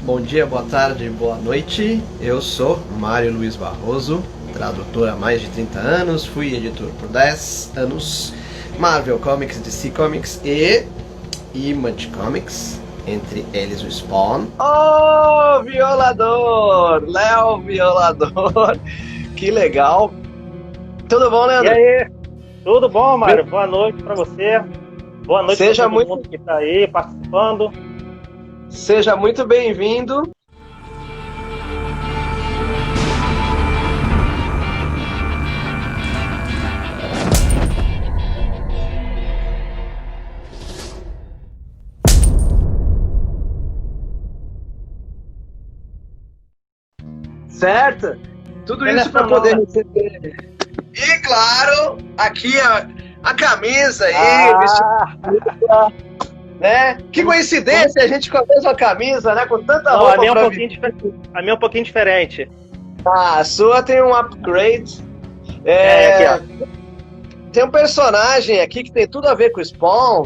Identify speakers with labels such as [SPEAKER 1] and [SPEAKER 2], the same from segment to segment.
[SPEAKER 1] Bom dia, boa tarde, boa noite. Eu sou Mário Luiz Barroso, tradutor há mais de 30 anos, fui editor por 10 anos, Marvel Comics, DC Comics e Image Comics, entre eles o Spawn. Oh, violador! Léo Violador! Que legal! Tudo bom,
[SPEAKER 2] E
[SPEAKER 1] Leandro?
[SPEAKER 2] aí, tudo bom, Mário? Boa noite para você. Boa noite para
[SPEAKER 1] Seja
[SPEAKER 2] todo
[SPEAKER 1] muito,
[SPEAKER 2] mundo que está aí participando.
[SPEAKER 1] seja muito bem-vindo. Certo? Tudo isso para
[SPEAKER 2] Internacional,
[SPEAKER 1] poder
[SPEAKER 2] né?
[SPEAKER 1] receber. E claro, aqui a camisa aí,
[SPEAKER 2] Ah,
[SPEAKER 1] né? Que
[SPEAKER 2] como, como...
[SPEAKER 1] coincidência a gente com a mesma camisa, né? Com tanta
[SPEAKER 2] Não, a
[SPEAKER 1] roupa
[SPEAKER 2] minha é um
[SPEAKER 1] para
[SPEAKER 2] pouquinho
[SPEAKER 1] vestir.
[SPEAKER 2] a minha é um pouquinho diferente.
[SPEAKER 1] Ah, a sua tem um upgrade.
[SPEAKER 2] É, aqui, ó.
[SPEAKER 1] É, tem um personagem aqui que tem tudo a ver com o Spawn.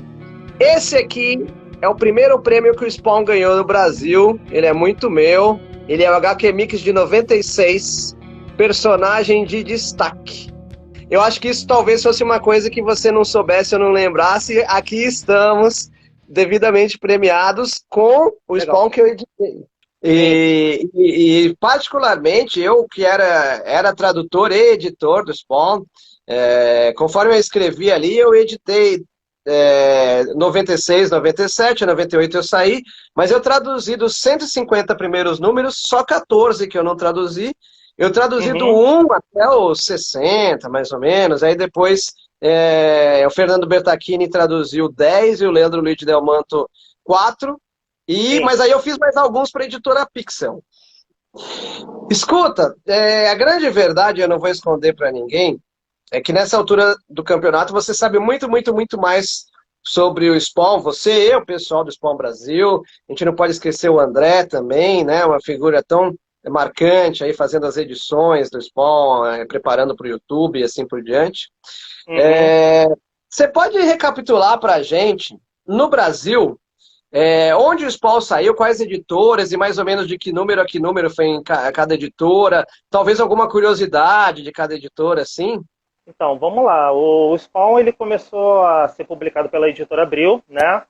[SPEAKER 1] Esse aqui é o primeiro prêmio que o Spawn ganhou no Brasil. Ele é muito meu. Ele é o HQ Mix de 96, personagem de destaque. Eu acho que isso talvez fosse uma coisa que você não soubesse ou não lembrasse. Aqui estamos, devidamente premiados, com o
[SPEAKER 2] Legal.
[SPEAKER 1] Spawn que eu editei.
[SPEAKER 2] Sim.
[SPEAKER 1] Particularmente, eu que era tradutor e editor do Spawn, conforme eu escrevi ali, eu editei 96, 97, 98 eu saí, mas eu traduzi dos 150 primeiros números, só 14 que eu não traduzi. Eu traduzi do
[SPEAKER 2] Uhum.
[SPEAKER 1] 1 até os 60, mais ou menos, aí depois o Fernando Bertacchini traduziu 10 e o Leandro Luiz de Delmanto 4,
[SPEAKER 2] Sim.
[SPEAKER 1] mas aí eu fiz mais alguns para a editora Pixel. Escuta, a grande verdade, eu não vou esconder para ninguém, é que nessa altura do campeonato você sabe muito, muito, muito mais sobre o Spawn. Você e o pessoal do Spawn Brasil. A gente não pode esquecer o André também, né? Uma figura tão marcante aí fazendo as edições do Spawn, preparando para o YouTube e assim por diante.
[SPEAKER 2] Uhum.
[SPEAKER 1] É, Você pode recapitular para a gente, no Brasil, onde o Spawn saiu, quais editoras e mais ou menos de que número a que número foi em cada editora? Talvez alguma curiosidade de cada editora, assim?
[SPEAKER 2] Então, vamos lá. O Spawn ele começou a ser publicado pela editora Abril, né?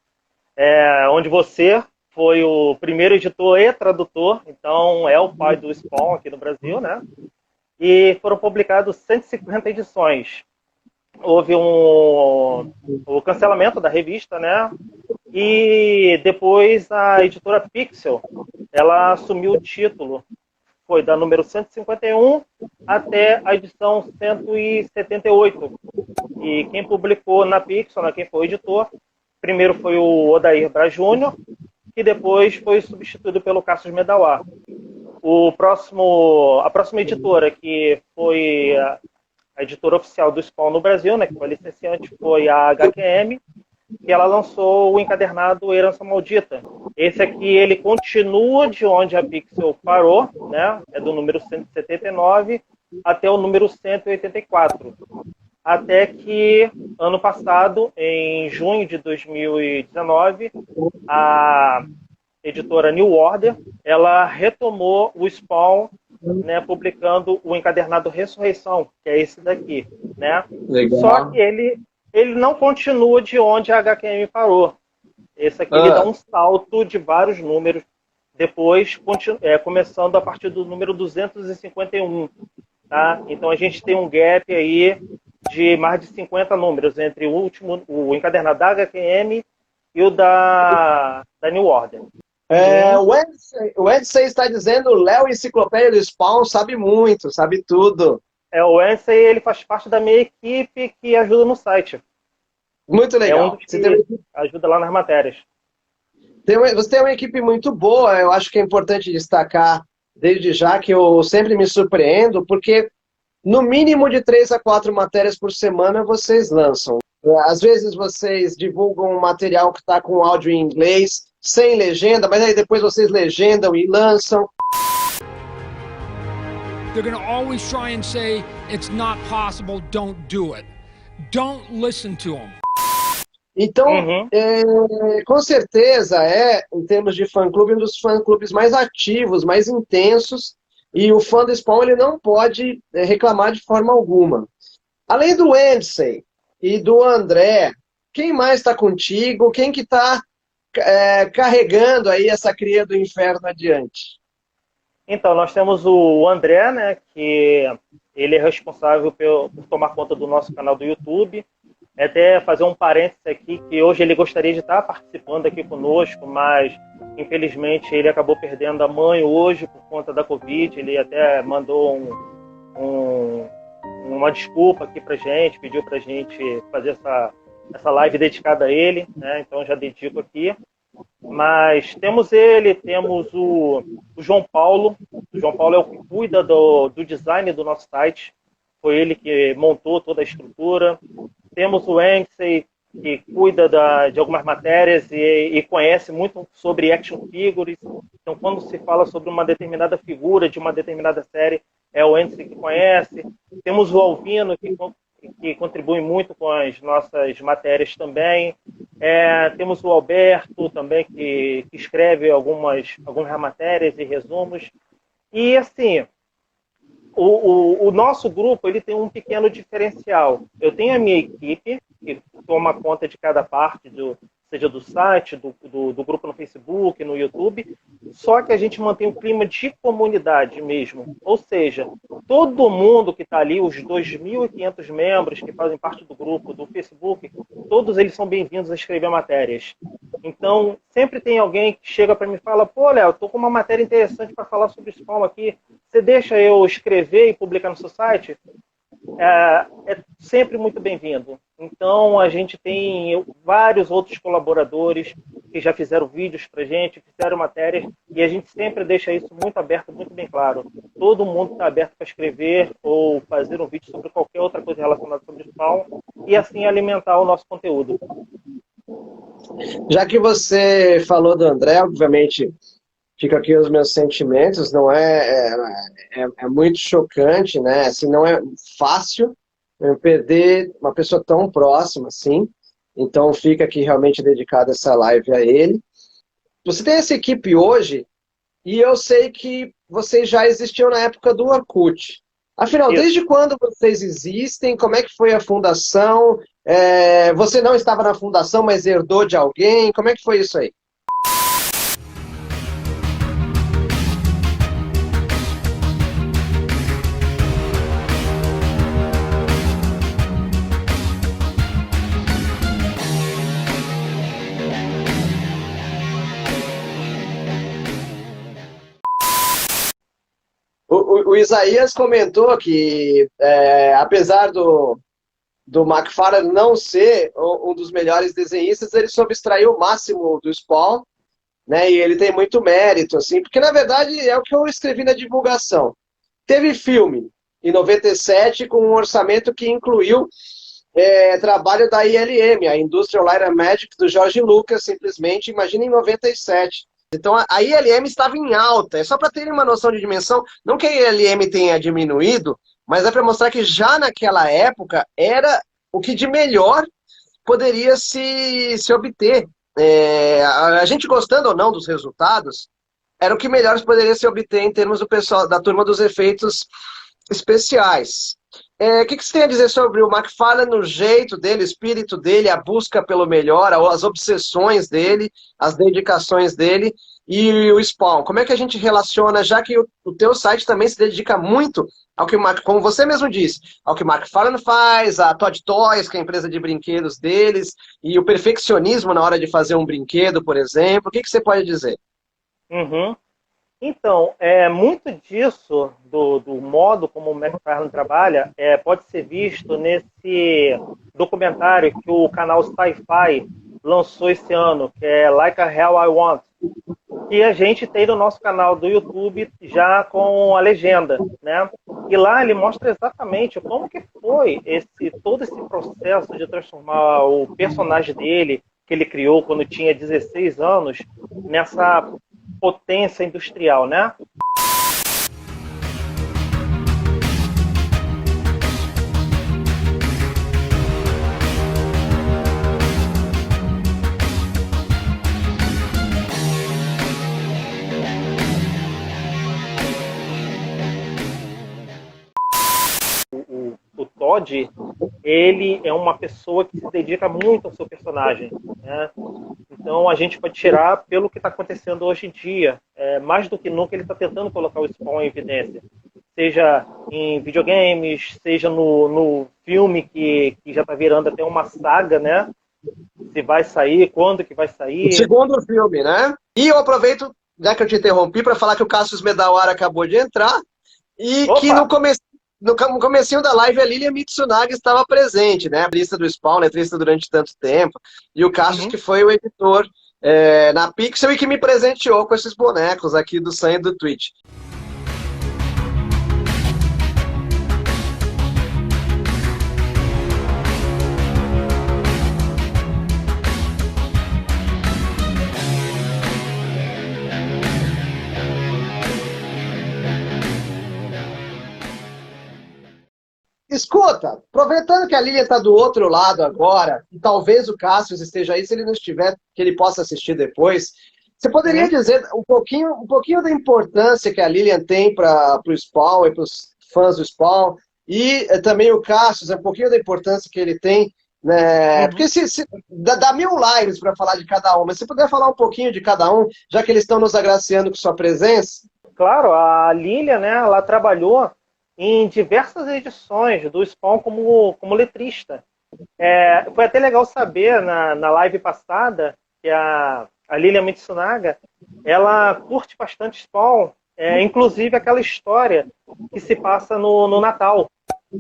[SPEAKER 2] Onde você foi o primeiro editor e tradutor, então é o pai do Spawn aqui no Brasil, né? E foram publicados 150 edições. Houve o cancelamento da revista, né? E depois a editora Pixel, ela assumiu o título, foi da número 151 até a edição 178. E quem publicou na Pixel, né, quem foi o editor, primeiro foi o Odair Braz Júnior, que depois foi substituído pelo Cassius Medawar. A próxima editora, que foi a editora oficial do Spawn no Brasil, né, que foi a licenciante, foi a HQM, que ela lançou o encadernado Herança Maldita. Esse aqui, ele continua de onde a Pixel parou, né, é do número 179 até o número 184. Até que, ano passado, em junho de 2019, a editora New Order, ela retomou o Spawn, né, publicando o encadernado Ressurreição, que é esse daqui, né? Só que
[SPEAKER 1] Legal.
[SPEAKER 2] ele não continua de onde a HQM parou. Esse aqui ele dá
[SPEAKER 1] Ah,
[SPEAKER 2] um salto de vários números, depois começando a partir do número 251. Tá? Então a gente tem um gap aí de mais de 50 números entre o encadernado da HQM e o da New Order. Uhum.
[SPEAKER 1] o Edson está dizendo, o Léo Enciclopédia do Spawn sabe muito, sabe tudo.
[SPEAKER 2] O Ansem, ele faz parte da minha equipe que ajuda no site.
[SPEAKER 1] Muito
[SPEAKER 2] É um
[SPEAKER 1] legal.
[SPEAKER 2] dos que ajuda lá nas matérias.
[SPEAKER 1] Você tem uma equipe muito boa, eu acho que é importante destacar desde já que eu sempre me surpreendo, porque no mínimo de 3 a 4 matérias por semana vocês lançam. Às vezes vocês divulgam um material que está com áudio em inglês, sem legenda, mas aí depois vocês legendam e lançam.
[SPEAKER 3] They're going to always try and say, it's not possible, don't do it. Don't listen to them.
[SPEAKER 1] Então,
[SPEAKER 2] Uhum.
[SPEAKER 1] com certeza em termos de fã-clube, um dos fã-clubes mais ativos, mais intensos, e o fã do Spawn ele não pode reclamar de forma alguma. Além do Andsey e do André, quem mais está contigo? Quem que está carregando aí essa cria do inferno adiante?
[SPEAKER 2] Então, nós temos o André, né, que ele é responsável por tomar conta do nosso canal do YouTube. Até fazer um parênteses aqui, que hoje ele gostaria de estar participando aqui conosco, mas infelizmente ele acabou perdendo a mãe hoje por conta da Covid. Ele até mandou uma desculpa aqui pra gente, pediu pra gente fazer essa live dedicada a ele, né? Então já dedico aqui. Mas temos o João Paulo. O João Paulo é o que cuida do design do nosso site. Foi ele que montou toda a estrutura. Temos o Andsey, que cuida de algumas matérias e conhece muito sobre action figures. Então, quando se fala sobre uma determinada figura de uma determinada série, é o Andsey que conhece. Temos o Alvino, que contribui muito com as nossas matérias também. Temos o Alberto também, que escreve algumas matérias e resumos. E, assim, o nosso grupo ele tem um pequeno diferencial. Eu tenho a minha equipe, que toma conta de cada parte, seja do site, do grupo no Facebook, no YouTube, só que a gente mantém um clima de comunidade mesmo. Ou seja, todo mundo que está ali, os 2.500 membros que fazem parte do grupo do Facebook, todos eles são bem-vindos a escrever matérias. Então, sempre tem alguém que chega para mim e fala: pô, Léo, estou com uma matéria interessante para falar sobre Spawn aqui, você deixa eu escrever e publicar no seu site? É sempre muito bem-vindo. Então, a gente tem vários outros colaboradores que já fizeram vídeos para a gente, fizeram matérias, e a gente sempre deixa isso muito aberto, muito bem claro. Todo mundo está aberto para escrever ou fazer um vídeo sobre qualquer outra coisa relacionada sobre Spawn e assim alimentar o nosso conteúdo.
[SPEAKER 1] Já que você falou do André, obviamente fica aqui os meus sentimentos, não é muito chocante, né? Assim, não é fácil eu perder uma pessoa tão próxima assim. Então fica aqui realmente dedicada essa live a ele. Você tem essa equipe hoje e eu sei que vocês já existiam na época do Orkut. Afinal,
[SPEAKER 2] Isso.
[SPEAKER 1] desde quando vocês existem? Como é que foi a fundação? Você não estava na fundação, mas herdou de alguém? Como é que foi isso aí? O Isaías comentou que, apesar do McFarlane não ser um dos melhores desenhistas, ele soube extrair o máximo do Spawn, né? E ele tem muito mérito, assim, porque na verdade é o que eu escrevi na divulgação. Teve filme em 97 com um orçamento que incluiu trabalho da ILM, a Industrial Light and Magic, do George Lucas, simplesmente, imagina em 97. Então a ILM estava em alta, é só para terem uma noção de dimensão, não que a ILM tenha diminuído, mas é para mostrar que já naquela época era o que de melhor poderia se obter. A gente gostando ou não dos resultados, era o que melhor poderia se obter em termos do pessoal da turma dos efeitos especiais. O que você tem a dizer sobre o McFarlane, o jeito dele, o espírito dele, a busca pelo melhor, as obsessões dele, as dedicações dele e o Spawn? Como é que a gente relaciona, já que o teu site também se dedica muito ao que, como você mesmo disse, ao que o McFarlane faz, a Todd Toys, que é a empresa de brinquedos deles, e o perfeccionismo na hora de fazer um brinquedo, por exemplo. O que você pode dizer?
[SPEAKER 2] Uhum. Então, muito disso, do modo como o McFarlane trabalha, pode ser visto nesse documentário que o canal Sci-Fi lançou esse ano, que é Like a Hell I Want, que a gente tem no nosso canal do YouTube já com a legenda, né? E lá ele mostra exatamente como que foi todo esse processo de transformar o personagem dele, que ele criou quando tinha 16 anos, nessa potência industrial, né? Todd, ele é uma pessoa que se dedica muito ao seu personagem, né? Então a gente pode tirar pelo que está acontecendo hoje em dia. Mais do que nunca ele está tentando colocar o Spawn em evidência. Seja em videogames, seja no filme que já está virando até uma saga, né? Se vai sair, quando que vai sair.
[SPEAKER 1] O segundo filme, né? E eu aproveito, já que eu te interrompi, para falar que o Cassius Medawara acabou de entrar e
[SPEAKER 2] Opa!
[SPEAKER 1] que no comecinho da live a Lilian Mitsunaga estava presente, né? A lista do Spawn, letrista durante tanto tempo. E o Cassius, que foi o editor na Pixel e que me presenteou com esses bonecos aqui do sangue do Twitch. Escuta, aproveitando que a Lilian está do outro lado agora, e talvez o Cassius esteja aí, se ele não estiver, que ele possa assistir depois, você poderia dizer um pouquinho da importância que a Lilian tem para o Spawn e para os fãs do Spawn, e também o Cassius, um pouquinho da importância que ele tem, né? Porque dá 1000 lives para falar de cada um, mas se puder falar um pouquinho de cada um, já que eles estão nos agraciando com sua presença.
[SPEAKER 2] Claro, a Lilian, né, ela trabalhou em diversas edições do Spawn como letrista. Foi até legal saber na live passada que a Lilian Mitsunaga, ela curte bastante Spawn, inclusive aquela história que se passa no Natal.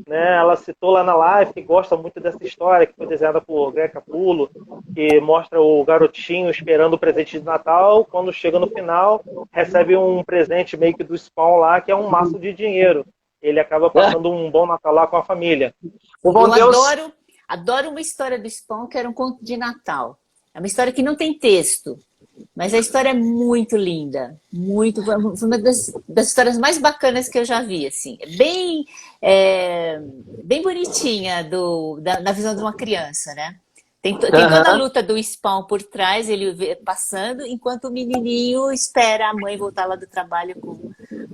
[SPEAKER 2] Né? Ela citou lá na live que gosta muito dessa história, que foi desenhada por Greg Capullo, que mostra o garotinho esperando o presente de Natal, quando chega no final, recebe um presente meio que do Spawn lá, que é um maço de dinheiro. Ele acaba passando um bom Natal lá com a família.
[SPEAKER 4] Eu adoro uma história do Spawn, que era um conto de Natal. É uma história que não tem texto, mas a história é muito linda. Foi uma das histórias mais bacanas que eu já vi. Assim. Bem bonitinha na visão de uma criança, né? Tem toda a luta do Spawn por trás, ele passando, enquanto o menininho espera a mãe voltar lá do trabalho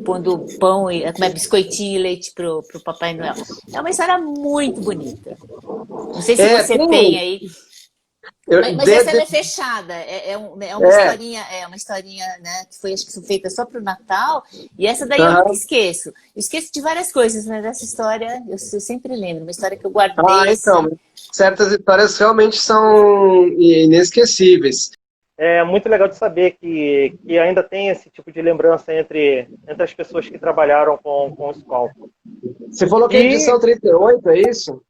[SPEAKER 4] pondo pão, biscoitinho e leite pro Papai Noel. É uma história muito bonita. Não sei se você tem aí. Mas essa ela é fechada, uma historinha, né, que foi, acho que foi feita só para o Natal, e essa daí eu nunca esqueço. Eu esqueço de várias coisas, mas essa história eu sempre lembro, uma história que eu guardei.
[SPEAKER 1] Então, certas histórias realmente são inesquecíveis.
[SPEAKER 2] É muito legal de saber que ainda tem esse tipo de lembrança entre as pessoas que trabalharam com o Spawn.
[SPEAKER 1] Você falou que é a edição 38, é isso?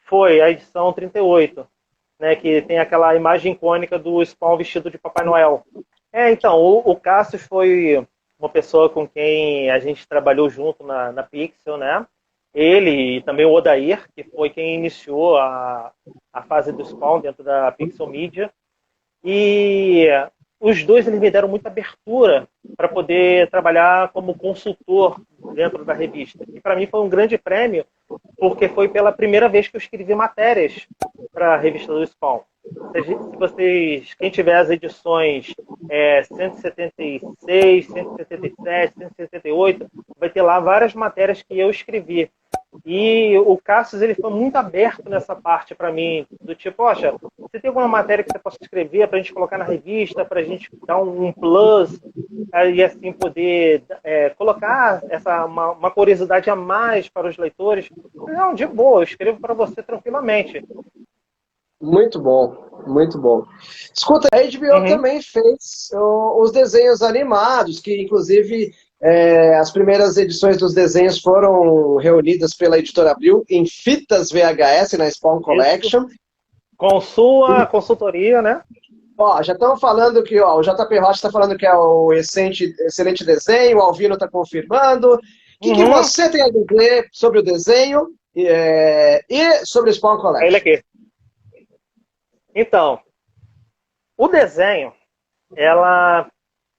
[SPEAKER 2] Foi, a edição 38. Né, que tem aquela imagem icônica do Spawn vestido de Papai Noel. Então, o Cassius foi uma pessoa com quem a gente trabalhou junto na Pixel, né? Ele e também o Odair, que foi quem iniciou a fase do Spawn dentro da Pixel Media. E os dois eles me deram muita abertura para poder trabalhar como consultor dentro da revista. E para mim foi um grande prêmio, porque foi pela primeira vez que eu escrevi matérias para a revista do Spawn. Quem tiver as edições 176, 177, 178, vai ter lá várias matérias que eu escrevi. E o Cassius, ele foi muito aberto nessa parte para mim, do tipo, poxa, você tem alguma matéria que você possa escrever para a gente colocar na revista, para a gente dar um plus, e assim poder colocar uma curiosidade a mais para os leitores? Não, de boa, eu escrevo para você tranquilamente.
[SPEAKER 1] Muito bom, muito bom. Escuta, a HBO também fez os desenhos animados, que inclusive as primeiras edições dos desenhos foram reunidas pela Editora Abril em fitas VHS na Spawn Collection.
[SPEAKER 2] Isso. Com sua consultoria, né?
[SPEAKER 1] Ó, já estão falando que o JP Rocha está falando que é o excelente desenho, o Alvino está confirmando. O que você tem a dizer sobre o desenho e sobre o Spawn Collection?
[SPEAKER 2] Ele aqui. Então, o desenho, ela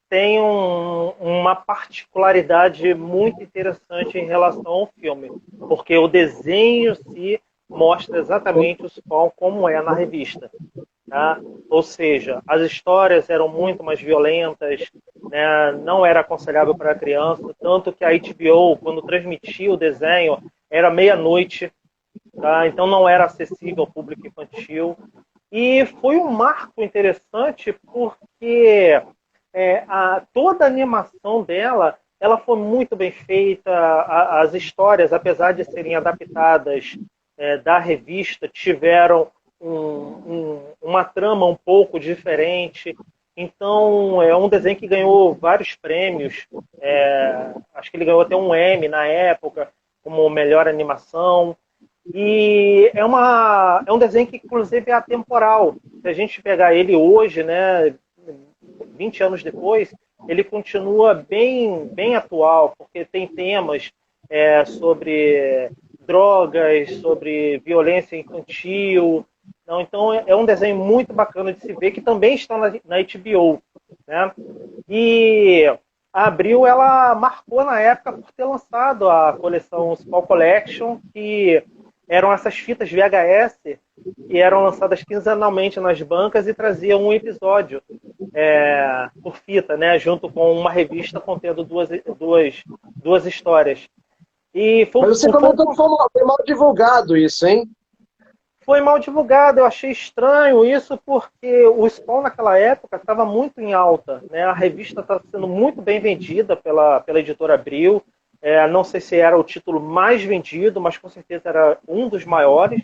[SPEAKER 2] tem uma particularidade muito interessante em relação ao filme, porque o desenho se mostra exatamente o Spawn como é na revista. Tá? Ou seja, as histórias eram muito mais violentas, né? Não era aconselhável para a criança, tanto que a HBO, quando transmitia o desenho, era meia-noite. tá? Então não era acessível ao público infantil. E foi um marco interessante porque toda a animação dela, ela foi muito bem feita, as histórias, apesar de serem adaptadas da revista, tiveram uma trama um pouco diferente. Então, é um desenho que ganhou vários prêmios. Acho que ele ganhou até um Emmy na época, como melhor animação. E é um desenho que, inclusive, é atemporal. Se a gente pegar ele hoje, né, 20 anos depois, ele continua bem atual, porque tem temas sobre drogas, sobre violência infantil. Então, é um desenho muito bacana de se ver, que também está na HBO, né? E a Abril, ela marcou na época por ter lançado a coleção Spawn Collection, que eram essas fitas VHS que eram lançadas quinzenalmente nas bancas e traziam um episódio por fita, né? Junto com uma revista contendo duas histórias. E
[SPEAKER 1] Mas você comentou que foi mal divulgado isso, hein?
[SPEAKER 2] Foi mal divulgado, eu achei estranho isso, porque o Spawn naquela época estava muito em alta, né? A revista estava sendo muito bem vendida pela editora Abril. Não sei se era o título mais vendido, mas com certeza era um dos maiores.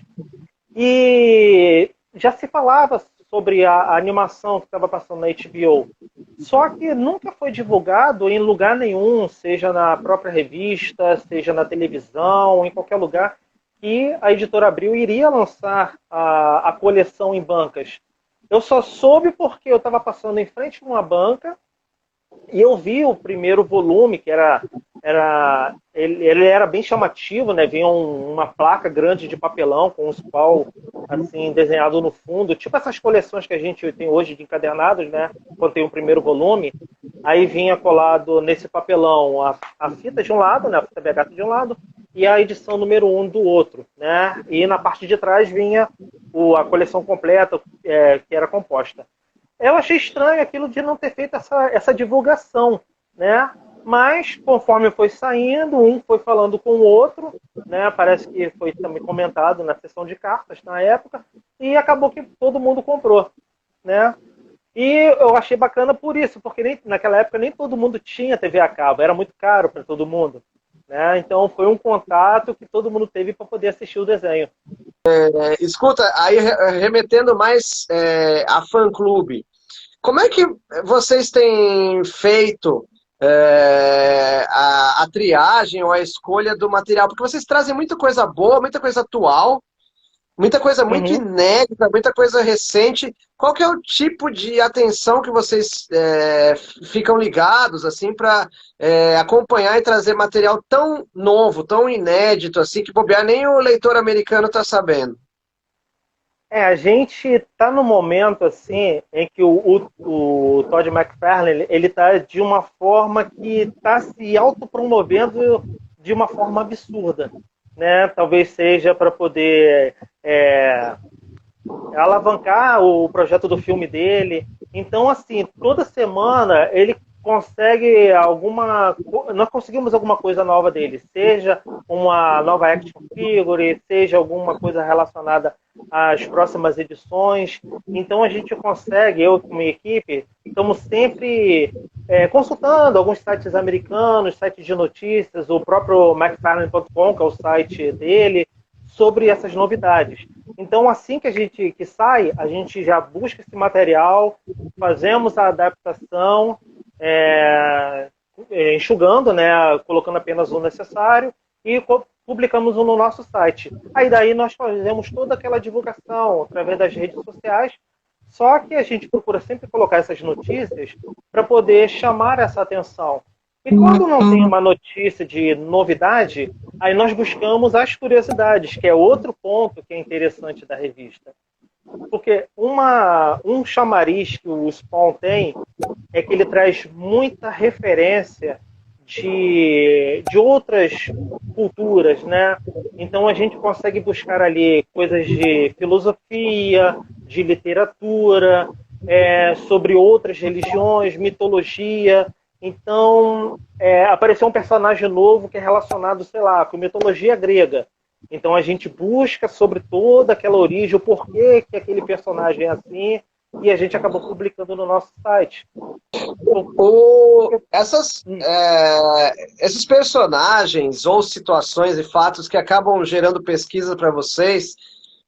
[SPEAKER 2] E já se falava sobre a animação que estava passando na HBO. Só que nunca foi divulgado em lugar nenhum, seja na própria revista, seja na televisão, em qualquer lugar, que a editora Abril iria lançar a coleção em bancas. Eu só soube porque eu estava passando em frente a uma banca e eu vi o primeiro volume, que ele era bem chamativo, né? Vinha uma placa grande de papelão com um Spawn assim, desenhado no fundo, tipo essas coleções que a gente tem hoje de encadernados, né? Quando tem o primeiro volume, aí vinha colado nesse papelão a fita de um lado, né? A fita VHS de um lado, e a edição número 1 do outro, né? E na parte de trás vinha a coleção completa, que era composta. Eu achei estranho aquilo de não ter feito essa divulgação, né? Mas, conforme foi saindo, um foi falando com o outro, né? Parece que foi também comentado na sessão de cartas na época, e acabou que todo mundo comprou, né? E eu achei bacana por isso, porque naquela época nem todo mundo tinha TV a cabo, era muito caro para todo mundo, né? Então foi um contato que todo mundo teve para poder assistir o desenho.
[SPEAKER 1] Escuta, aí remetendo mais a fã-clube, como é que vocês têm feito a triagem ou a escolha do material? Porque vocês trazem muita coisa boa, muita coisa atual, muita coisa muito inédita, muita coisa recente. Qual que é o tipo de atenção que vocês ficam ligados assim para acompanhar e trazer material tão novo, tão inédito, assim, que bobear nem o leitor americano está sabendo?
[SPEAKER 2] A gente está no momento assim em que o Todd McFarlane ele está de uma forma que está se autopromovendo de uma forma absurda, né? Talvez seja para poder alavancar o projeto do filme dele. Então, assim, toda semana ele consegue nós conseguimos alguma coisa nova dele, seja uma nova action figure, seja alguma coisa relacionada às próximas edições. Então a gente consegue, eu com minha equipe, estamos sempre consultando alguns sites americanos, sites de notícias, o próprio McFarlane.com, que é o site dele, sobre essas novidades. Então, assim que sai, a gente já busca esse material, fazemos a adaptação, enxugando, né, colocando apenas o necessário e publicamos no nosso site. Aí daí nós fazemos toda aquela divulgação através das redes sociais, só que a gente procura sempre colocar essas notícias para poder chamar essa atenção. E quando não tem uma notícia de novidade, aí nós buscamos as curiosidades, que é outro ponto que é interessante da revista. Porque um chamariz que o Spawn tem é que ele traz muita referência de outras culturas, né? Então a gente consegue buscar ali coisas de filosofia, de literatura, sobre outras religiões, mitologia. Então apareceu um personagem novo que é relacionado, sei lá, com mitologia grega. Então a gente busca sobre toda aquela origem, o porquê que aquele personagem é assim, e a gente acabou publicando no nosso site.
[SPEAKER 1] Esses personagens ou situações e fatos que acabam gerando pesquisa para vocês,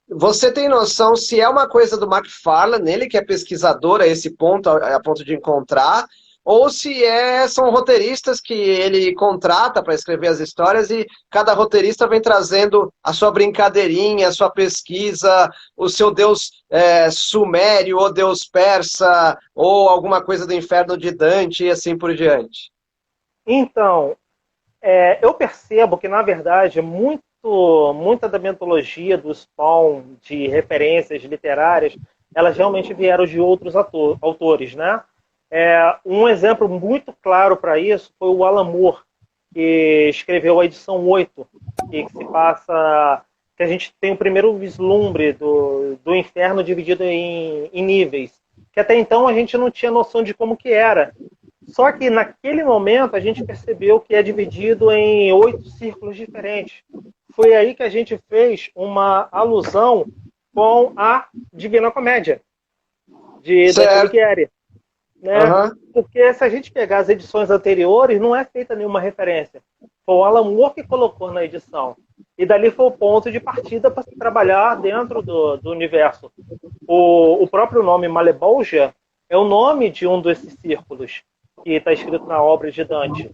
[SPEAKER 1] você tem noção se é uma coisa do McFarlane, ele que é pesquisador a esse ponto, a ponto de encontrar, ou se são roteiristas que ele contrata para escrever as histórias e cada roteirista vem trazendo a sua brincadeirinha, a sua pesquisa, o seu deus sumério, ou deus persa, ou alguma coisa do inferno de Dante e assim por diante.
[SPEAKER 2] Então, eu percebo que, na verdade, muita da mitologia do Spawn, de referências literárias, elas realmente vieram de outros autores, né? Um exemplo muito claro para isso foi o Alan Moore, que escreveu a edição 8, que se passa, que a gente tem o primeiro vislumbre do inferno dividido em níveis, que até então a gente não tinha noção de como que era. Só que naquele momento a gente percebeu que é dividido em 8 círculos diferentes. Foi aí que a gente fez uma alusão com a Divina Comédia, de Dante Alighieri. Né? Uhum. Porque se a gente pegar as edições anteriores, não é feita nenhuma referência. Foi o Alan Moore que colocou na edição. E dali foi o ponto de partida para se trabalhar dentro do universo. O próprio nome Malebolgia é o nome de um desses círculos que está escrito na obra de Dante.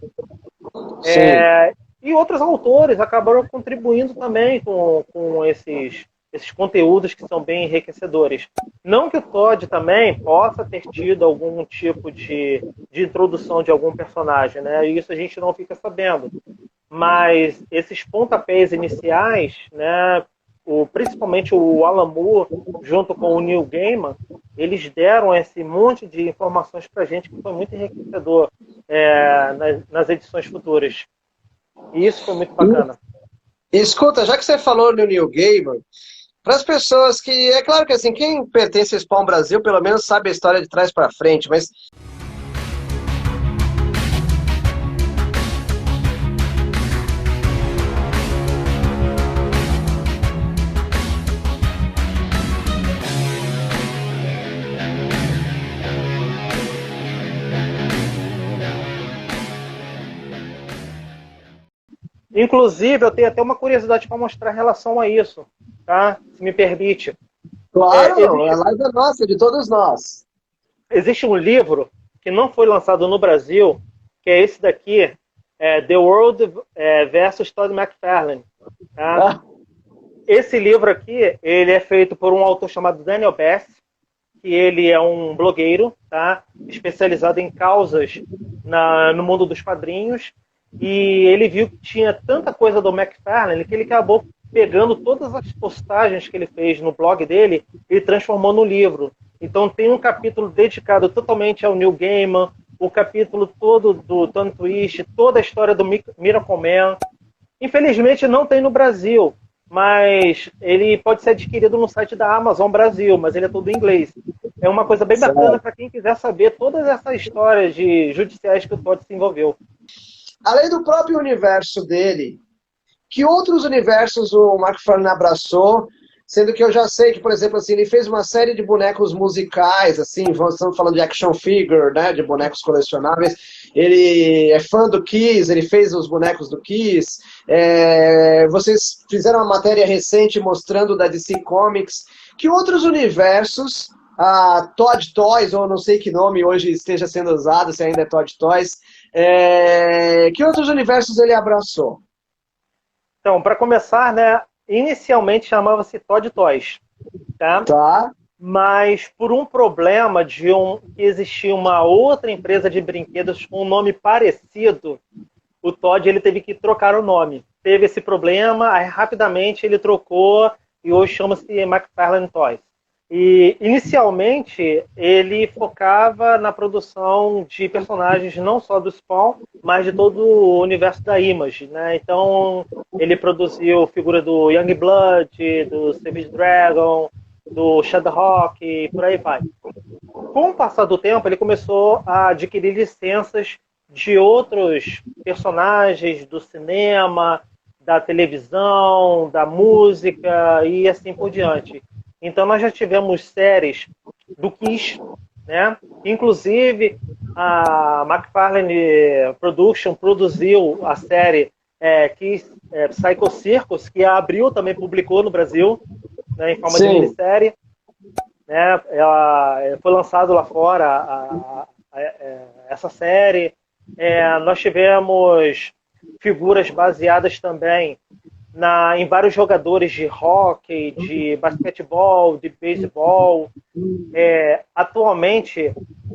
[SPEAKER 2] E outros autores acabaram contribuindo também com esses conteúdos que são bem enriquecedores. Não que o Todd também possa ter tido algum tipo de introdução de algum personagem, né? Isso a gente não fica sabendo. Mas esses pontapés iniciais, né, principalmente o Alan Moore, junto com o Neil Gaiman, eles deram esse monte de informações para a gente que foi muito enriquecedor nas edições futuras. E isso foi muito bacana.
[SPEAKER 1] Escuta, já que você falou no Neil Gaiman, para as pessoas que... É claro que assim, quem pertence ao Spawn Brasil, pelo menos sabe a história de trás para frente, mas...
[SPEAKER 2] Inclusive, eu tenho até uma curiosidade para mostrar em relação a isso, tá? Se me permite.
[SPEAKER 1] Claro, a live é nossa, de todos nós.
[SPEAKER 2] Existe um livro que não foi lançado no Brasil, que é esse daqui, The World versus Todd McFarlane. Tá? Esse livro aqui, ele é feito por um autor chamado Daniel Bess, que ele é um blogueiro, tá? Especializado em causas no mundo dos quadrinhos. E ele viu que tinha tanta coisa do McFarlane que ele acabou pegando todas as postagens que ele fez no blog dele e transformou no livro. Então tem um capítulo dedicado totalmente ao Neil Gaiman, o capítulo todo do Tony Twist, toda a história do Miracle Man. Infelizmente não tem no Brasil, mas ele pode ser adquirido no site da Amazon Brasil, mas ele é todo em inglês. É uma coisa bem bacana para quem quiser saber todas essas histórias judiciais que o Todd se envolveu.
[SPEAKER 1] Além do próprio universo dele, que outros universos o McFarlane abraçou? Sendo que eu já sei que, por exemplo, assim, ele fez uma série de bonecos musicais, assim, estamos falando de action figure, né, de bonecos colecionáveis. Ele é fã do Kiss, ele fez os bonecos do Kiss. Vocês fizeram uma matéria recente mostrando da DC Comics. Que outros universos, a Todd Toys, ou não sei que nome hoje esteja sendo usado, se ainda é Todd Toys, que outros universos ele abraçou?
[SPEAKER 2] Então, para começar, né, inicialmente chamava-se Todd Toys, tá? Mas por um problema que existia uma outra empresa de brinquedos com um nome parecido, o Todd ele teve que trocar o nome. Teve esse problema, aí rapidamente ele trocou e hoje chama-se McFarlane Toys. E, inicialmente, ele focava na produção de personagens não só do Spawn, mas de todo o universo da Image, né? Então, ele produziu figura do Youngblood, do Savage Dragon, do Shadowhawk e por aí vai. Com o passar do tempo, ele começou a adquirir licenças de outros personagens do cinema, da televisão, da música e assim por diante. Então nós já tivemos séries do Kiss, né? Inclusive a McFarlane Production produziu a série Kiss Psycho Circus, que a Abril também publicou no Brasil, né, em forma de minissérie. Né? Ela foi lançado lá fora essa série. Nós tivemos figuras baseadas também em vários jogadores de hóquei, de basquetebol, de beisebol. Atualmente,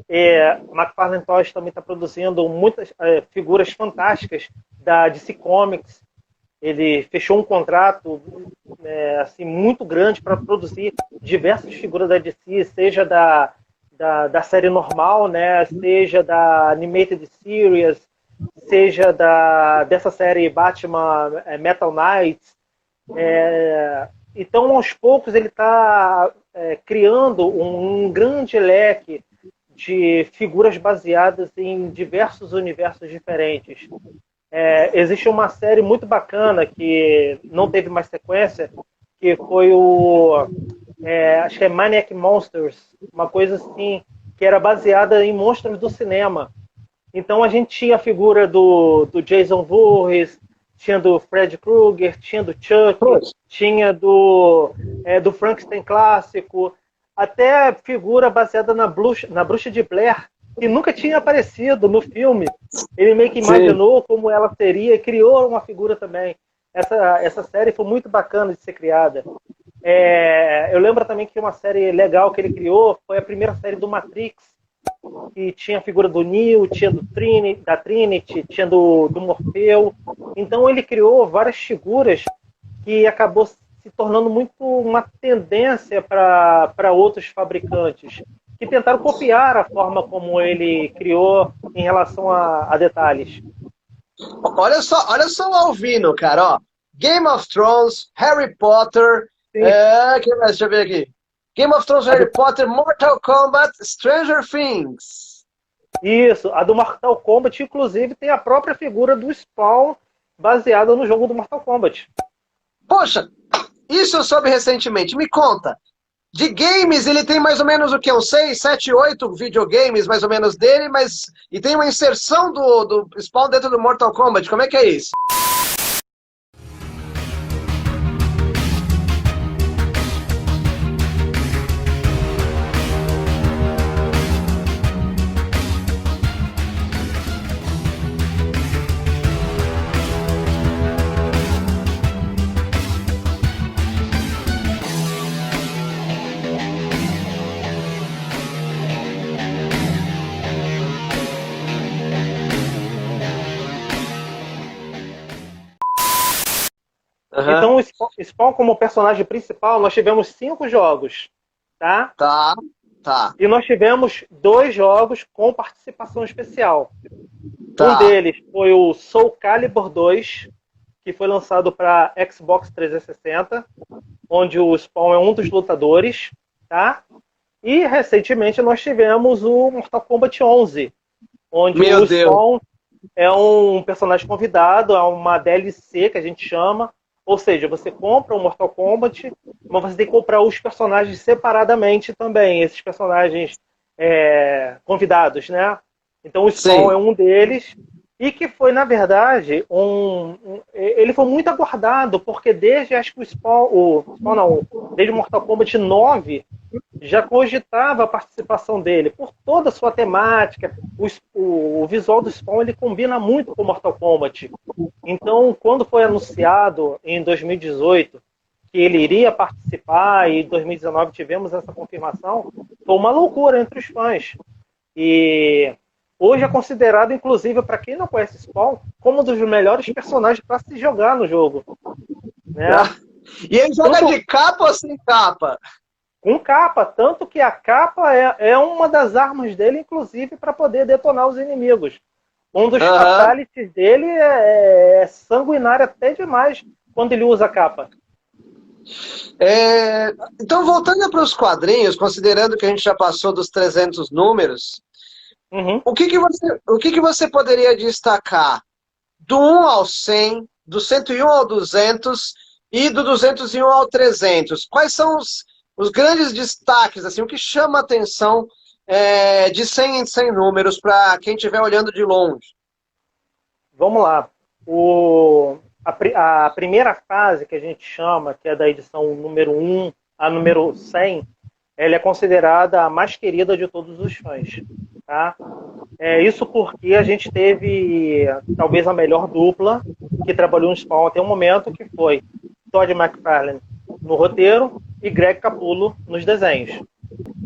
[SPEAKER 2] McFarlane Toys também está produzindo muitas figuras fantásticas da DC Comics. Ele fechou um contrato assim, muito grande para produzir diversas figuras da DC, seja da série normal, né, seja da Animated Series, seja dessa série Batman Metal Knights. Então, aos poucos, ele está criando um grande leque de figuras baseadas em diversos universos diferentes. Existe uma série muito bacana que não teve mais sequência, que foi acho que é Maniac Monsters, uma coisa assim, que era baseada em monstros do cinema. Então a gente tinha a figura do Jason Voorhees, tinha do Fred Krueger, tinha do Chuck, tinha do Frankenstein clássico, até figura baseada na Bruxa de Blair, que nunca tinha aparecido no filme. Ele meio que imaginou como ela seria e criou uma figura também. Essa série foi muito bacana de ser criada. Eu lembro também que uma série legal que ele criou foi a primeira série do Matrix, que tinha a figura do Neo, tinha da Trinity, tinha do Morfeu. Então ele criou várias figuras que acabou se tornando muito uma tendência para outros fabricantes, que tentaram copiar a forma como ele criou em relação a detalhes.
[SPEAKER 1] Olha só o Alvino, cara, ó. Game of Thrones, Harry Potter, que mais? Deixa eu ver aqui. Game of Thrones, Harry Potter, Mortal Kombat, Stranger Things.
[SPEAKER 2] Isso, a do Mortal Kombat, inclusive, tem a própria figura do Spawn baseada no jogo do Mortal Kombat.
[SPEAKER 1] Poxa, isso eu soube recentemente. Me conta. De games, ele tem mais ou menos o que? Uns 6, 7, 8 videogames, mais ou menos, dele, e tem uma inserção do Spawn dentro do Mortal Kombat. Como é que é isso?
[SPEAKER 2] Então, o Spawn como personagem principal, nós tivemos 5 jogos, tá?
[SPEAKER 1] Tá.
[SPEAKER 2] E nós tivemos 2 jogos com participação especial.
[SPEAKER 1] Tá.
[SPEAKER 2] Um deles foi o Soul Calibur 2, que foi lançado para Xbox 360, onde o Spawn é um dos lutadores, tá? E, recentemente, nós tivemos o Mortal Kombat 11, onde o Spawn é um personagem convidado, é uma DLC que a gente chama. Ou seja, você compra o Mortal Kombat, mas você tem que comprar os personagens separadamente também, esses personagens convidados, né? Então o Spawn é um deles, e que foi, na verdade, ele foi muito aguardado, porque desde, acho que desde o Mortal Kombat 9, já cogitava a participação dele, por toda a sua temática. O visual do Spawn, ele combina muito com o Mortal Kombat. Então, quando foi anunciado em 2018 que ele iria participar, e em 2019 tivemos essa confirmação, foi uma loucura entre os fãs. E hoje é considerado, inclusive, para quem não conhece Spawn, como um dos melhores personagens para se jogar no jogo. Né?
[SPEAKER 1] E ele joga de capa ou sem capa?
[SPEAKER 2] Com capa, tanto que a capa é uma das armas dele, inclusive, para poder detonar os inimigos. Um dos fatalities dele é sanguinário até demais quando ele usa a capa.
[SPEAKER 1] Então, voltando para os quadrinhos, considerando que a gente já passou dos 300 números, o que você poderia destacar do 1 ao 100 do 101 ao 200 e do 201 ao 300. Quais são os grandes destaques, assim, o que chama a atenção de 100 em 100 números para quem estiver olhando de longe?
[SPEAKER 2] Vamos lá. A primeira fase que a gente chama, que é da edição número 1 a número 100, ela é considerada a mais querida de todos os fãs. Tá? Isso porque a gente teve talvez a melhor dupla que trabalhou no Spawn até o momento, que foi Todd McFarlane no roteiro e Greg Capullo nos desenhos.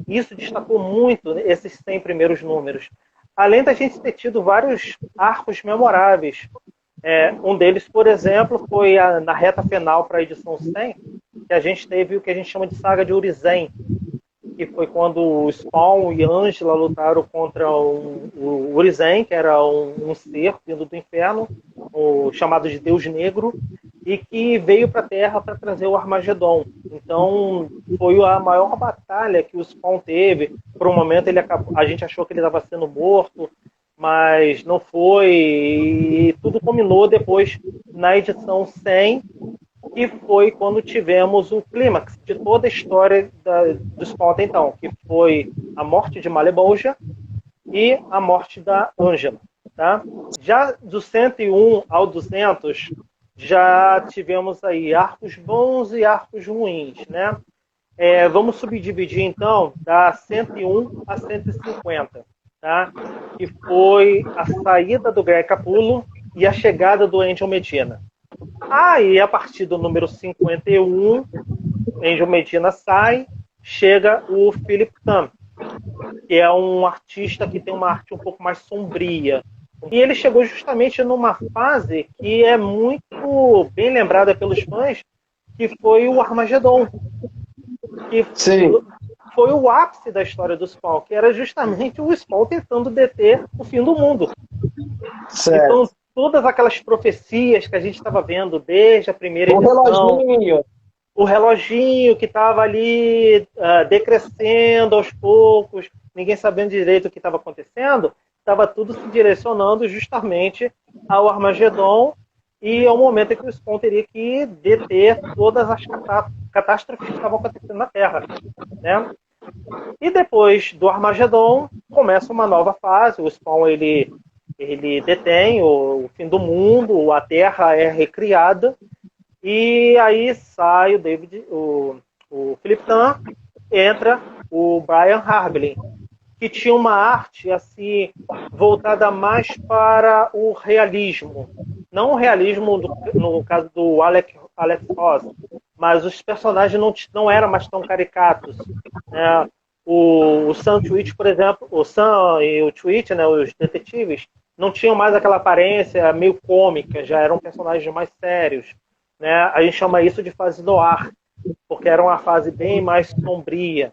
[SPEAKER 2] Isso destacou muito esses 100 primeiros números. Além da gente ter tido vários arcos memoráveis. Um deles, por exemplo, foi na reta final para a edição 100, que a gente teve o que a gente chama de saga de Urizen, que foi quando o Spawn e Angela lutaram contra o Urizen, que era um ser vindo do inferno, chamado de Deus Negro, e que veio para a Terra para trazer o Armagedon. Então, foi a maior batalha que o Spawn teve. Por um momento, a gente achou que ele estava sendo morto, mas não foi. E tudo culminou depois na edição 100, que foi quando tivemos o clímax de toda a história do Spawn até então, que foi a morte de Malebolgia e a morte da Angela. Tá? Já do 101 ao 200, já tivemos aí arcos bons e arcos ruins. Né? Vamos subdividir, então, da 101 a 150. Tá? Que foi a saída do Greg Capullo e a chegada do Angel Medina. Aí, a partir do número 51, Angel Medina sai, chega o Philip Tan, que é um artista que tem uma arte um pouco mais sombria. E ele chegou justamente numa fase que é muito bem lembrada pelos fãs, que foi o Armagedon. Que
[SPEAKER 1] Sim.
[SPEAKER 2] Foi o ápice da história do Spawn, que era justamente o Spawn tentando deter o fim do mundo.
[SPEAKER 1] Certo.
[SPEAKER 2] Então, todas aquelas profecias que a gente estava vendo desde a primeira edição, o reloginho que estava ali decrescendo aos poucos, ninguém sabendo direito o que estava acontecendo, estava tudo se direcionando justamente ao Armagedon e ao momento em que o Spawn teria que deter todas as catástrofes que estavam acontecendo na Terra. Né? E depois do Armagedon, começa uma nova fase. O Spawn ele detém o fim do mundo, a Terra é recriada, e aí sai o Philip Tan, entra o Brian Harbelin, que tinha uma arte assim voltada mais para o realismo. Não o realismo no caso do Alex Ross, mas os personagens não eram mais tão caricatos. Né? O Sam Twitch, por exemplo, o Sam e o Twitch, né, os detetives, não tinham mais aquela aparência meio cômica, já eram personagens mais sérios. Né? A gente chama isso de fase noir, porque era uma fase bem mais sombria.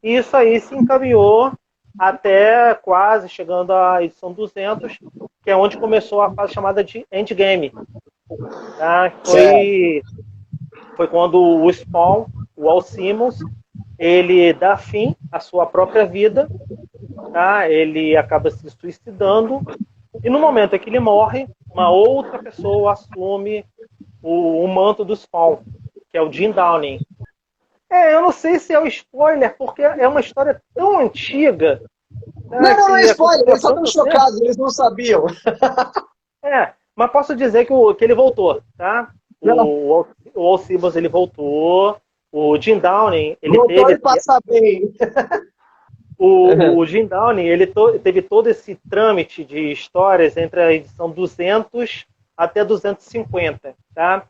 [SPEAKER 2] E isso aí se encaminhou até quase chegando à edição 200, que é onde começou a fase chamada de Endgame. Tá? Foi quando o Spawn, o Al Simmons, ele dá fim à sua própria vida, tá? Ele acaba se suicidando, e no momento em que ele morre, uma outra pessoa assume o manto do Spawn, que é o Jim Downing. Eu não sei se é um spoiler, porque é uma história tão antiga.
[SPEAKER 1] Não é spoiler, eles estão chocados, eles não sabiam.
[SPEAKER 2] Mas posso dizer que ele voltou, tá? O Al Simmons, ele voltou. O Jim Downing, ele
[SPEAKER 1] voltou teve... passar bem.
[SPEAKER 2] O Jim Downing, ele teve todo esse trâmite de histórias entre a edição 200 até 250, tá?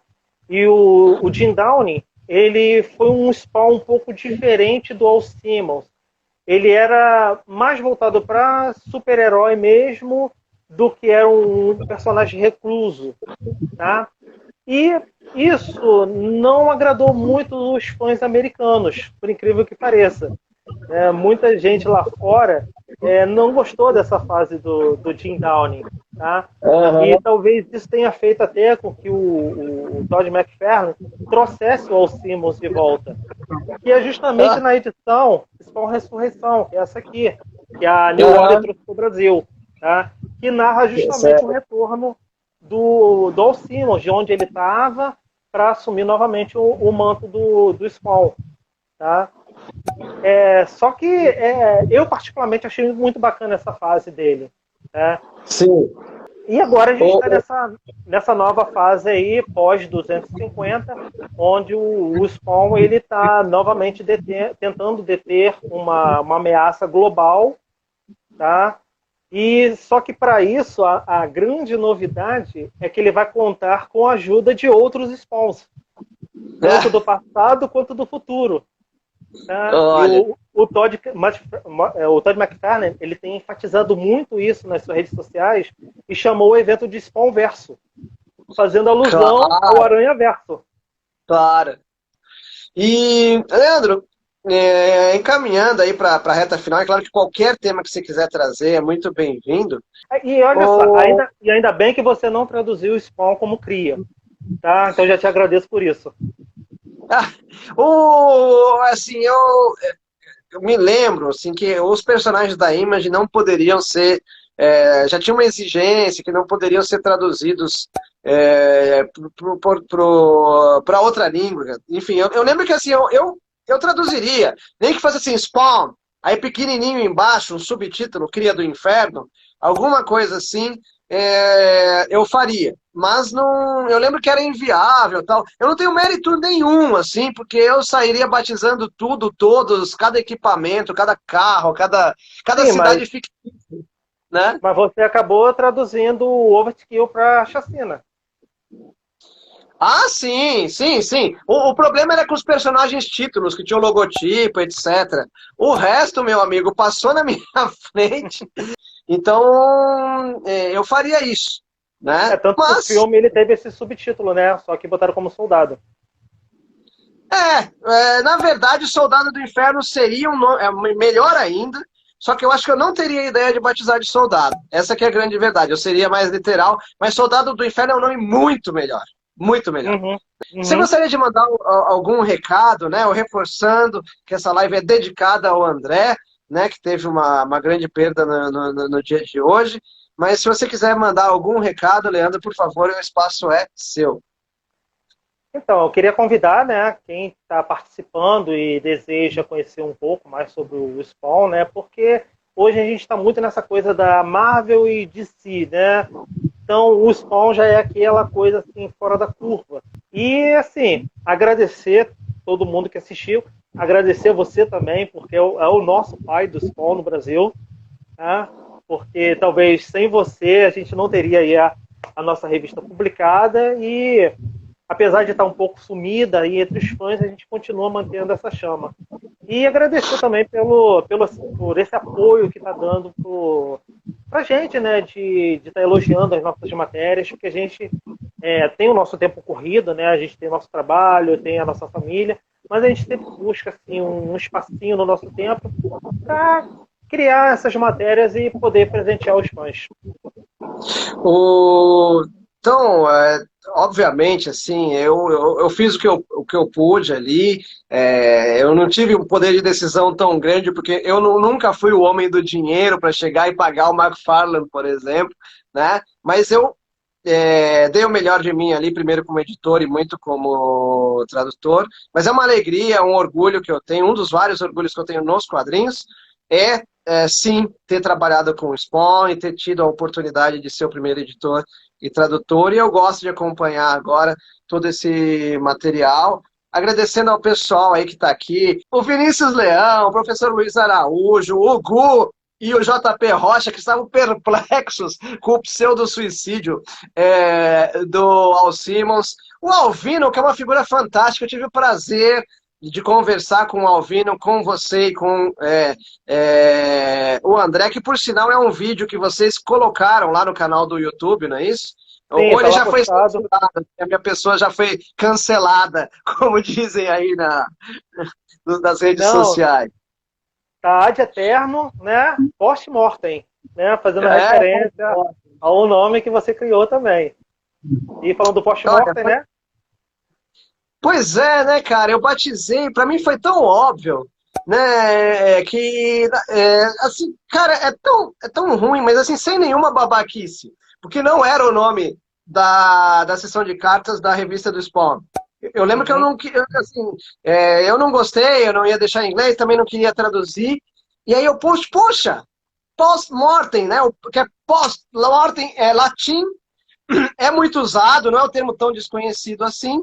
[SPEAKER 2] E o Jim Downing, ele foi um Spawn um pouco diferente do Al Simmons. Ele era mais voltado para super-herói mesmo do que era um personagem recluso, tá? E isso não agradou muito os fãs americanos, por incrível que pareça. Muita gente lá fora não gostou dessa fase do Jim Downing. Tá? Uhum. E talvez isso tenha feito até com que o Todd McFarlane trouxesse o Al Simmons de volta. Que é justamente na edição Spawn Ressurreição, que é essa aqui, que a New Order trouxe para o Brasil. Tá? Que narra justamente o retorno do Al Simmons, de onde ele estava, para assumir novamente o manto do Spawn. Tá? Só que eu particularmente achei muito bacana essa fase dele. Tá?
[SPEAKER 1] Sim.
[SPEAKER 2] E agora a gente está nessa nova fase aí, pós 250, onde o Spawn ele está novamente tentando deter uma ameaça global, tá? E só que para isso a grande novidade é que ele vai contar com a ajuda de outros Spawns, tanto do passado quanto do futuro. Tá? O Todd McFarlane ele tem enfatizado muito isso nas suas redes sociais e chamou o evento de Spawn Verso, fazendo alusão ao Aranha Verso. Claro.
[SPEAKER 1] E, Leandro, encaminhando aí para a reta final, é claro que qualquer tema que você quiser trazer é muito bem-vindo.
[SPEAKER 2] E olha só, ainda bem que você não traduziu o Spawn como cria. Tá? Então já te agradeço por isso.
[SPEAKER 1] Assim, eu me lembro assim, que os personagens da Image não poderiam ser, já tinha uma exigência que não poderiam ser traduzidos para outra língua. Enfim, eu lembro que assim, eu traduziria, nem que fosse assim, Spawn, aí pequenininho embaixo, um subtítulo, Cria do Inferno, alguma coisa assim, eu faria. Mas não, eu lembro que era inviável, tal. Eu não tenho mérito nenhum, assim, porque eu sairia batizando tudo, todos, cada equipamento, cada carro, cada cidade fictícia, né?
[SPEAKER 2] Mas você acabou traduzindo o Overkill para chacina.
[SPEAKER 1] Ah, sim. O problema era com os personagens títulos, que tinham logotipo, etc. O resto, meu amigo, passou na minha frente. Então, eu faria isso. Né?
[SPEAKER 2] Tanto que o filme ele teve esse subtítulo, né? Só que botaram como soldado.
[SPEAKER 1] Na verdade, Soldado do Inferno seria um nome melhor ainda, só que eu acho que eu não teria a ideia de batizar de soldado. Essa que é a grande verdade, eu seria mais literal, mas Soldado do Inferno é um nome muito melhor. Muito melhor.
[SPEAKER 2] Uhum.
[SPEAKER 1] Você gostaria de mandar algum recado, né? Ou reforçando que essa live é dedicada ao André, né? Que teve uma grande perda no dia de hoje. Mas se você quiser mandar algum recado, Leandro, por favor, o espaço é seu.
[SPEAKER 2] Então, eu queria convidar, né, quem está participando e deseja conhecer um pouco mais sobre o Spawn, né, porque hoje a gente está muito nessa coisa da Marvel e DC, né? Então, o Spawn já é aquela coisa assim, fora da curva. E, assim, agradecer todo mundo que assistiu, agradecer você também, porque é o nosso pai do Spawn no Brasil, tá? Porque talvez sem você a gente não teria aí a nossa revista publicada e apesar de estar um pouco sumida aí entre os fãs, a gente continua mantendo essa chama. E agradecer também por esse apoio que está dando para a gente, né, de estar elogiando as nossas matérias, porque a gente tem o nosso tempo corrido, né, a gente tem o nosso trabalho, tem a nossa família, mas a gente sempre busca assim, um espacinho no nosso tempo para criar essas matérias e poder presentear os fãs.
[SPEAKER 1] Então, obviamente, assim, eu fiz o que eu pude ali, eu não tive um poder de decisão tão grande, porque eu nunca fui o homem do dinheiro para chegar e pagar o McFarlane, por exemplo, né? Mas eu dei o melhor de mim ali, primeiro como editor e muito como tradutor, mas é uma alegria, um orgulho que eu tenho, um dos vários orgulhos que eu tenho nos quadrinhos, sim, ter trabalhado com o Spawn e ter tido a oportunidade de ser o primeiro editor e tradutor, e eu gosto de acompanhar agora todo esse material, agradecendo ao pessoal aí que está aqui, o Vinícius Leão, o professor Luiz Araújo, o Gu e o JP Rocha, que estavam perplexos com o pseudo-suicídio do Al Simmons, o Alvino, que é uma figura fantástica, eu tive o prazer de conversar com o Alvino, com você e com o André, que por sinal é um vídeo que vocês colocaram lá no canal do YouTube, não é isso?
[SPEAKER 2] Sim,
[SPEAKER 1] ou ele já foi
[SPEAKER 2] postado.
[SPEAKER 1] censurado, a minha pessoa já foi cancelada, como dizem aí nas redes sociais.
[SPEAKER 2] Tá ad eterno, né? Post-mortem, né? Fazendo referência ao nome que você criou também. E falando do post-mortem, né?
[SPEAKER 1] Pois é, né, cara? Eu batizei, pra mim foi tão óbvio, né, que, assim, cara, é tão ruim, mas assim, sem nenhuma babaquice, porque não era o nome da sessão de cartas da revista do Spawn. Eu lembro que eu não, assim, eu não gostei, eu não ia deixar em inglês, também não queria traduzir. E aí eu pus, poxa, post-mortem, né? Que é post-mortem, é latim, é muito usado, não é um termo tão desconhecido assim.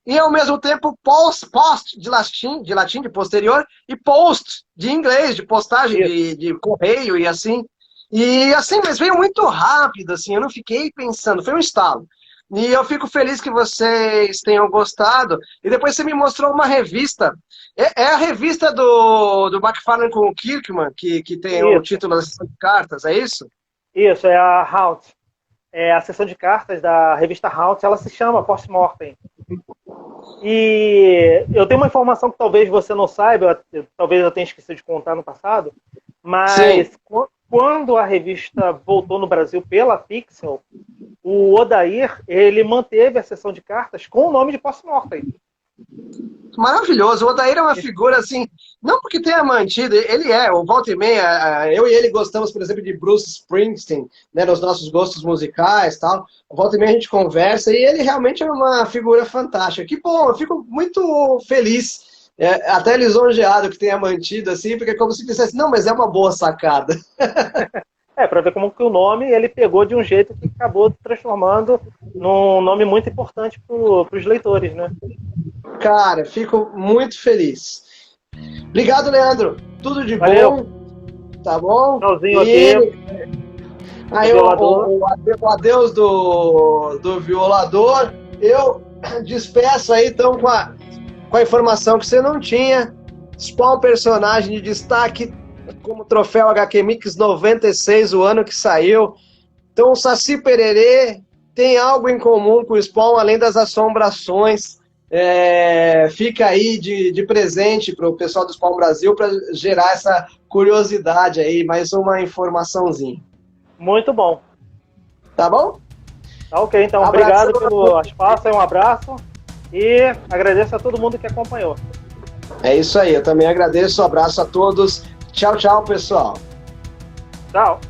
[SPEAKER 1] E ao mesmo tempo, post de latim, de posterior, e post de inglês, de postagem, de correio e assim. E assim, mas veio muito rápido, assim, eu não fiquei pensando, foi um estalo. E eu fico feliz que vocês tenham gostado. E depois você me mostrou uma revista. É a revista do McFarlane com o Kirkman, que tem o título da sessão de cartas, é isso?
[SPEAKER 2] Isso, é a Haunt. É a sessão de cartas da revista Haunt, ela se chama Post-Mortem. E eu tenho uma informação que talvez você não saiba, talvez eu tenha esquecido de contar no passado, mas quando a revista voltou no Brasil pela Pixel, o Odair, ele manteve a sessão de cartas com o nome de Post-Mortem.
[SPEAKER 1] Maravilhoso. O Odair é uma figura assim, não porque tenha mantido, ele o volta e meia, eu e ele gostamos, por exemplo, de Bruce Springsteen, né, nos nossos gostos musicais e tal. Volta e meia a gente conversa e ele realmente é uma figura fantástica. Que bom, eu fico muito feliz, até lisonjeado que tenha mantido assim, porque é como se dissesse, não, mas é uma boa sacada.
[SPEAKER 2] Para ver como que o nome ele pegou de um jeito que acabou transformando num nome muito importante para os leitores, né?
[SPEAKER 1] Cara, fico muito feliz. Obrigado, Leandro. Tudo de
[SPEAKER 2] Valeu.
[SPEAKER 1] bom. Tá bom?
[SPEAKER 2] Tchauzinho,
[SPEAKER 1] aí o adeus do violador. Eu despeço aí, então, com a informação que você não tinha. Spawn, personagem de destaque como troféu HQ Mix 96, o ano que saiu. Então, o Saci Pererê tem algo em comum com o Spawn, além das assombrações. Fica aí de presente para o pessoal do Spawn Brasil para gerar essa curiosidade aí, mais uma informaçãozinha.
[SPEAKER 2] Muito bom.
[SPEAKER 1] Tá bom?
[SPEAKER 2] Tá ok, então obrigado pelo espaço, um abraço e agradeço a todo mundo que acompanhou.
[SPEAKER 1] É isso aí, eu também agradeço, um abraço a todos. Tchau, tchau, pessoal.
[SPEAKER 2] Tchau.